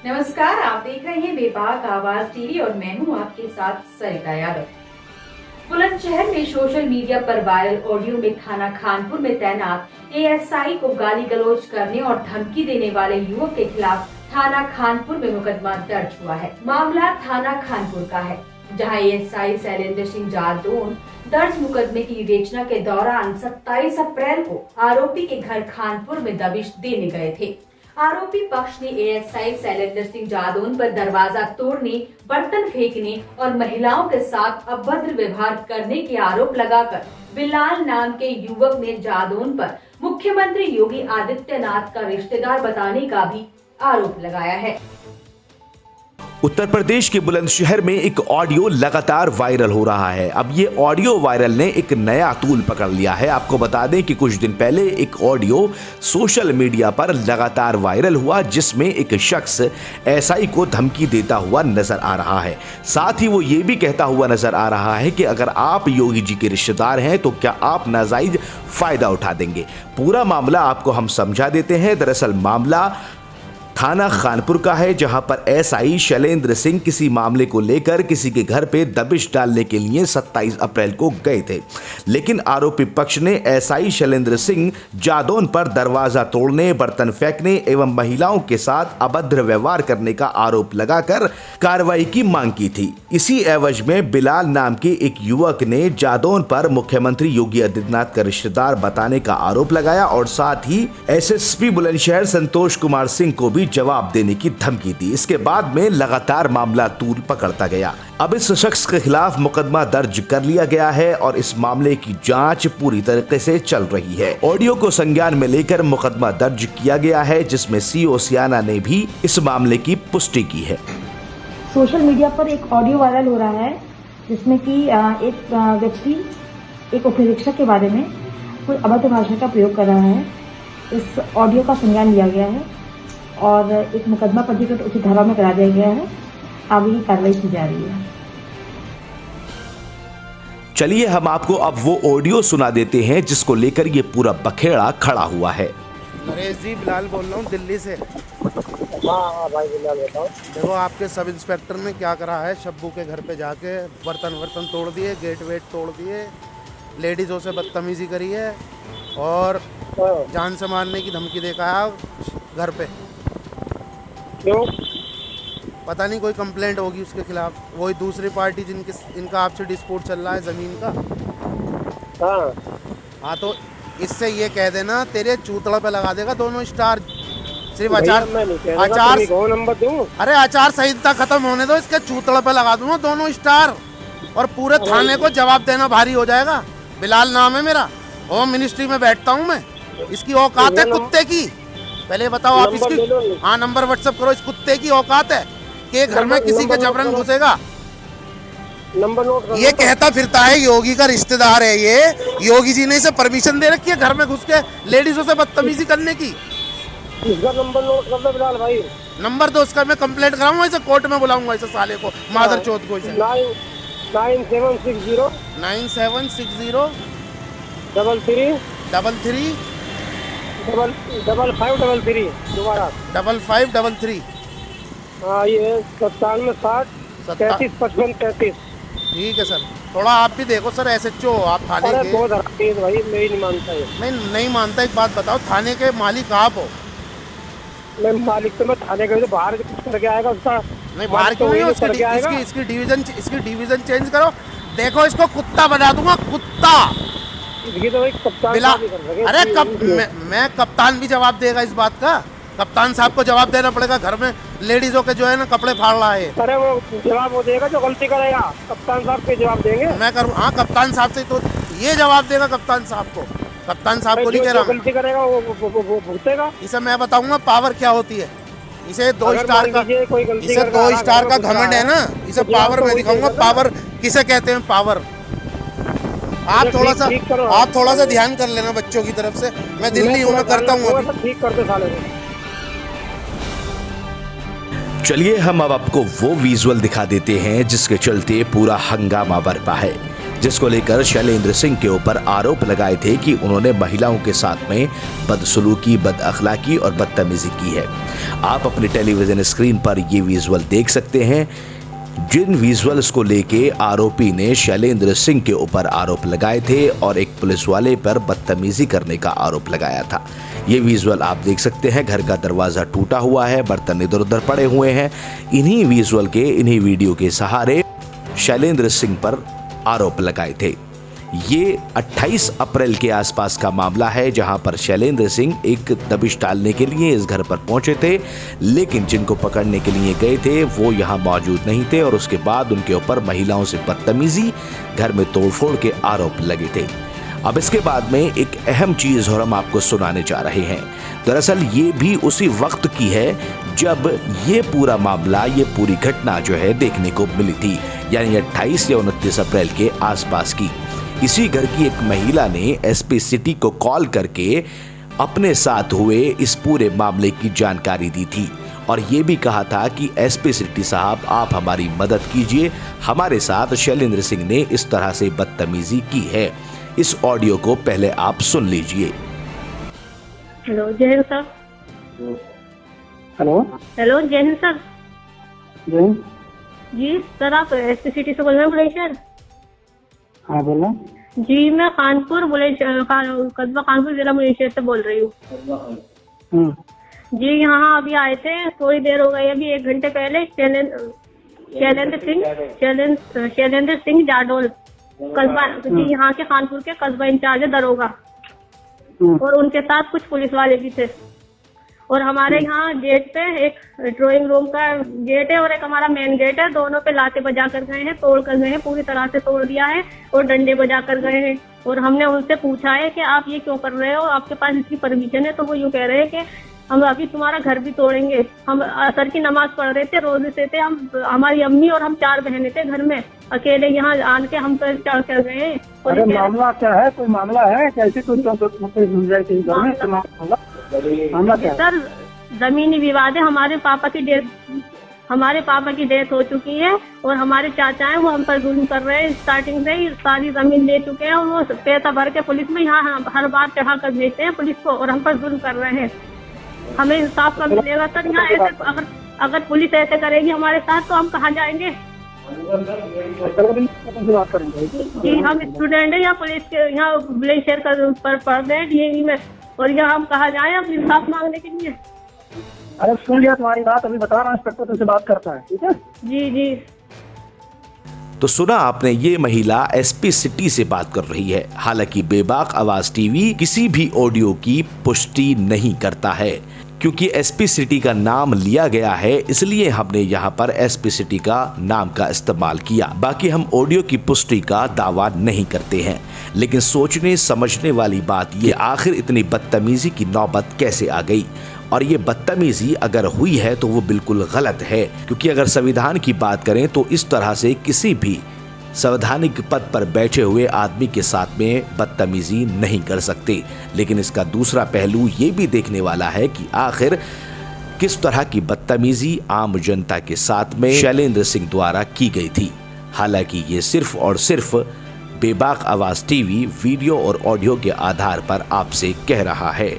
नमस्कार, आप देख रहे हैं बेबाक आवाज टीवी और मैं हूं आपके साथ सरिता यादव। बुलंदशहर में सोशल मीडिया पर वायरल ऑडियो में थाना खानपुर में तैनात एएसआई को गाली गलौज करने और धमकी देने वाले युवक के खिलाफ थाना खानपुर में मुकदमा दर्ज हुआ है। मामला थाना खानपुर का है, जहां एएसआई शैलेंद्र सिंह जादौन दर्ज मुकदमे की विवेचना के दौरान 27 अप्रैल को आरोपी के घर खानपुर में दबिश देने गए थे। आरोपी पक्ष ने एएसआई शैलेंद्र सिंह जादौन पर दरवाजा तोड़ने, बर्तन फेंकने और महिलाओं के साथ अभद्र व्यवहार करने के आरोप लगाकर बिलाल नाम के युवक ने जादौन पर मुख्यमंत्री योगी आदित्यनाथ का रिश्तेदार बताने का भी आरोप लगाया है। उत्तर प्रदेश के बुलंदशहर में एक ऑडियो लगातार वायरल हो रहा है। अब ये ऑडियो वायरल ने एक नया तूल पकड़ लिया है। आपको बता दें कि कुछ दिन पहले एक ऑडियो सोशल मीडिया पर लगातार वायरल हुआ, जिसमें एक शख्स एसआई को धमकी देता हुआ नजर आ रहा है। साथ ही वो ये भी कहता हुआ नजर आ रहा है कि अगर आप योगी जी के रिश्तेदार हैं तो क्या आप नाजायज फायदा उठा देंगे। पूरा मामला आपको हम समझा देते हैं। दरअसल मामला थाना खानपुर का है, जहां पर एसआई शैलेंद्र सिंह किसी मामले को लेकर किसी के घर पे दबिश डालने के लिए 27 अप्रैल को गए थे, लेकिन आरोपी पक्ष ने एसआई शैलेंद्र सिंह जादौन पर दरवाजा तोड़ने, बर्तन फेंकने एवं महिलाओं के साथ अभद्र व्यवहार करने का आरोप लगाकर कार्रवाई की मांग की थी। इसी एवज में बिलाल नाम के एक युवक ने जादौन पर मुख्यमंत्री योगी आदित्यनाथ का रिश्तेदार बताने का आरोप लगाया और साथ ही एसएसपी बुलंदशहर संतोष कुमार सिंह को भी जवाब देने की धमकी दी। इसके बाद में लगातार मामला तूल पकड़ता गया। अब इस शख्स के खिलाफ मुकदमा दर्ज कर लिया गया है और इस मामले की जांच पूरी तरीके से चल रही है। ऑडियो को संज्ञान में लेकर मुकदमा दर्ज किया गया है, जिसमें सीओ सियाना ने भी इस मामले की पुष्टि की है। सोशल मीडिया पर एक ऑडियो वायरल हो रहा है, जिसमें कि एक व्यक्ति एक ऑटो रिक्शा के बारे में कोई अभद्र भाषा का प्रयोग कर रहा है। इस ऑडियो का संज्ञान लिया गया है और एक मुकदमा पंजीकृत उचित धारा में करा दिया गया है। आगे की कार्रवाई की जा रही है। चलिए हम आपको अब वो ऑडियो सुना देते हैं जिसको लेकर ये पूरा बखेड़ा खड़ा हुआ है। नरेश जी, बिलाल बोल रहा हूँ दिल्ली से। हाँ भाई बिलाल बताओ। देखो आपके सब इंस्पेक्टर ने क्या करा है, शब्बू के घर पे जाके बर्तन तोड़ दिए, गेट वेट तोड़ दिए, लेडीज़ों से बदतमीजी करी है और जान से मारने की धमकी देखा है घर पे। क्यों? पता नहीं, कोई कंप्लेंट होगी उसके खिलाफ। वही दूसरी पार्टी इनका आपसे डिस्प्यूट चल रहा है ज़मीन का। हाँ, तो इससे ये कह देना तेरे चूतड़ा पे लगा देगा दोनों स्टार। सिर्फ आचार नंबर दूं? अरे आचार संहिता खत्म होने दो, इसके चूतड़ा पे लगा दूंगा दोनों स्टार और पूरे थाने को जवाब देना भारी हो जाएगा। बिलाल नाम है मेरा, होम मिनिस्ट्री में बैठता हूँ मैं। इसकी औकात है कुत्ते की। पहले बताओ आप इसकी। हाँ, नंबर व्हाट्सएप करो। इस कुत्ते की औकात है कि घर में किसी के जबरन घुसेगा। नंबर नोट करो। ये कहता फिरता है योगी का रिश्तेदार है ये। योगी जी ने इसे परमिशन दे रखी है घर में घुस के लेडीजों से बदतमीजी करने की। इसका नंबर नोट कर लो बिलाल भाई। नंबर दो उसका, मैं कंप्लेंट कराऊंगा, इसे कोर्ट में बुलाऊंगा, इसे साले को, मादर चौथ को। इसे 9760 9760 33 5533 दोबारा 5533। हाँ, ये 9760 33 55 33। ठीक है सर, थोड़ा आप भी देखो सर, एसएचओ आप थाने के। बहुत भाई, मैं नहीं मानता है। मैं नहीं मानता। एक बात बताओ, थाने के मालिक आप हो। मैं मालिक तो मैं थाने के बाहर कुछ करके आएगा उसका। नहीं, बाहर क्यों नहीं हो? इसकी डिवीजन चेंज करो। देखो इसको कुत्ता बना दूंगा, कुत्ता। तो भाई कप्तान अरे मैं कप्तान भी जवाब देगा इस बात का। कप्तान साहब को जवाब देना पड़ेगा, घर में लेडीजों के जो है ना कपड़े फाड़ रहा है। अरे वो जवाब वो देगा जो गलती करेगा। कप्तान साहब के जवाब देंगे। मैं करूँ? हाँ, कप्तान साहब से तो ये जवाब देगा कप्तान साहब को। कप्तान साहब को नहीं कह रहा, गलती करेगा वो भुगतेगा। इसे मैं बताऊंगा पावर क्या होती है। इसे 2 स्टार का घमंड है ना, इसे पावर में दिखाऊंगा। पावर किसे कहते हैं? पावर। आप थोड़ा सा ध्यान कर लेना बच्चों की तरफ से। मैं दिल्ली हूँ, मैं करता हूँ। ठीक करते साले। चलिए हम अब आपको वो विजुअल दिखा देते हैं जिसके चलते पूरा हंगामा बरपा है। जिसको लेकर शैलेंद्र सिंह के ऊपर आरोप लगाए थे कि उन्होंने महिलाओं के साथ में बदसलूकी, बदअखलाकी और बदतमीजी की है। आप अपने टेलीविजन स्क्रीन पर ये विजुअल देख सकते हैं, जिन विजुअल्स को लेके आरोपी ने शैलेंद्र सिंह के ऊपर आरोप लगाए थे और एक पुलिस वाले पर बदतमीजी करने का आरोप लगाया था। ये विजुअल आप देख सकते हैं, घर का दरवाजा टूटा हुआ है, बर्तन इधर उधर पड़े हुए हैं। इन्हीं विजुअल के, इन्हीं वीडियो के सहारे शैलेंद्र सिंह पर आरोप लगाए थे। ये 28 अप्रैल के आसपास का मामला है, जहां पर शैलेंद्र सिंह एक दबिश डालने के लिए इस घर पर पहुंचे थे, लेकिन जिनको पकड़ने के लिए गए थे वो यहां मौजूद नहीं थे और उसके बाद उनके ऊपर महिलाओं से बदतमीजी, घर में तोड़फोड़ के आरोप लगे थे। अब इसके बाद में एक अहम चीज और हम आपको सुनाने जा रहे हैं। दरअसल ये भी उसी वक्त की है जब ये पूरा मामला, ये पूरी घटना जो है देखने को मिली थी, यानी 28 या 29 अप्रैल के आसपास की। इसी घर की एक महिला ने एसपी सिटी को कॉल करके अपने साथ हुए इस पूरे मामले की जानकारी दी थी और ये भी कहा था कि एसपी सिटी साहब, आप हमारी मदद कीजिए, हमारे साथ शैलेंद्र सिंह ने इस तरह से बदतमीजी की है। इस ऑडियो को पहले आप सुन लीजिए। हेलो जय हिंद सर। हेलो जय हिंद सर। जी सर, आप एसपी सिटी से बोल रहे हैं बुलंदशहर? हाँ बोलो। जी मैं कानपुर कस्बा कानपुर जिला बुलंदशहर से बोल रही हूँ। जी यहाँ अभी आए थे, थोड़ी देर हो गई, अभी 1 घंटे पहले शैलेंद्र सिंह जाडोल कस्बा जी, यहाँ के कानपुर के कस्बा इंचार्ज है दरोगा, और उनके साथ कुछ पुलिस वाले भी थे। और हमारे यहाँ गेट पे एक ड्राइंग रूम का गेट है और एक हमारा मेन गेट है, दोनों पे लाते बजा कर गए हैं, तोड़ कर गए हैं, पूरी तरह से तोड़ दिया है और डंडे बजा कर गए हैं। और हमने उनसे पूछा है कि आप ये क्यों कर रहे हो, आपके पास इसकी परमिशन है? तो वो यूँ कह रहे हैं कि हम अभी तुम्हारा घर भी तोड़ेंगे। हम असर की नमाज पढ़ रहे थे, रोजे से थे हम, हमारी अम्मी और हम 4 बहनें थे घर में, अकेले यहाँ आन के हम तो चढ़ कर गए हैं। अरे मामला क्या है? कोई मामला है? कैसे कोई मामला क्या? सर जमीनी विवाद है, हमारे पापा की डेथ हो चुकी है और हमारे चाचा हैं वो हम पर जुल्म कर रहे हैं। स्टार्टिंग से ही सारी जमीन ले चुके हैं और वो पैसा भर के पुलिस में यहाँ हर बार चढ़ा कर भेजते हैं पुलिस को और हम पर जुल्म कर रहे हैं। हमें इंसाफ का मिलेगा सर? यहाँ ऐसे अगर पुलिस ऐसे करेगी हमारे साथ तो हम कहाँ जाएंगे? जी हम स्टूडेंट है, यहाँ पुलिस के यहाँ बुलंदशहर पर पढ़ रहे हैं DAV में, और यहाँ हम कहाँ जाए अब इंसाफ मांगने के लिए? अरे सुन लिया तुम्हारी बात, अभी बता रहा हूँ, इंस्पेक्टर तुमसे बात करता है, ठीक है? जी जी। तो सुना आपने, ये महिला एसपी सिटी से बात कर रही है। हालांकि बेबाक आवाज टीवी किसी भी ऑडियो की पुष्टि नहीं करता है, क्योंकि एसपी सिटी का नाम लिया गया है, इसलिए हमने यहाँ पर एसपी सिटी का नाम का इस्तेमाल किया। बाकी हम ऑडियो की पुष्टि का दावा नहीं करते हैं। लेकिन सोचने समझने वाली बात ये, आखिर इतनी बदतमीजी की नौबत कैसे आ गई? और ये बदतमीजी अगर हुई है तो वो बिल्कुल गलत है, क्योंकि अगर संविधान की बात करें तो इस तरह से किसी भी संवैधानिक पद पर बैठे हुए आदमी के साथ में बदतमीजी नहीं कर सकते। लेकिन इसका दूसरा पहलू ये भी देखने वाला है कि आखिर किस तरह की बदतमीजी आम जनता के साथ में शैलेंद्र सिंह द्वारा की गई थी। हालांकि ये सिर्फ और सिर्फ बेबाक आवाज टीवी वीडियो और ऑडियो के आधार पर आपसे कह रहा है।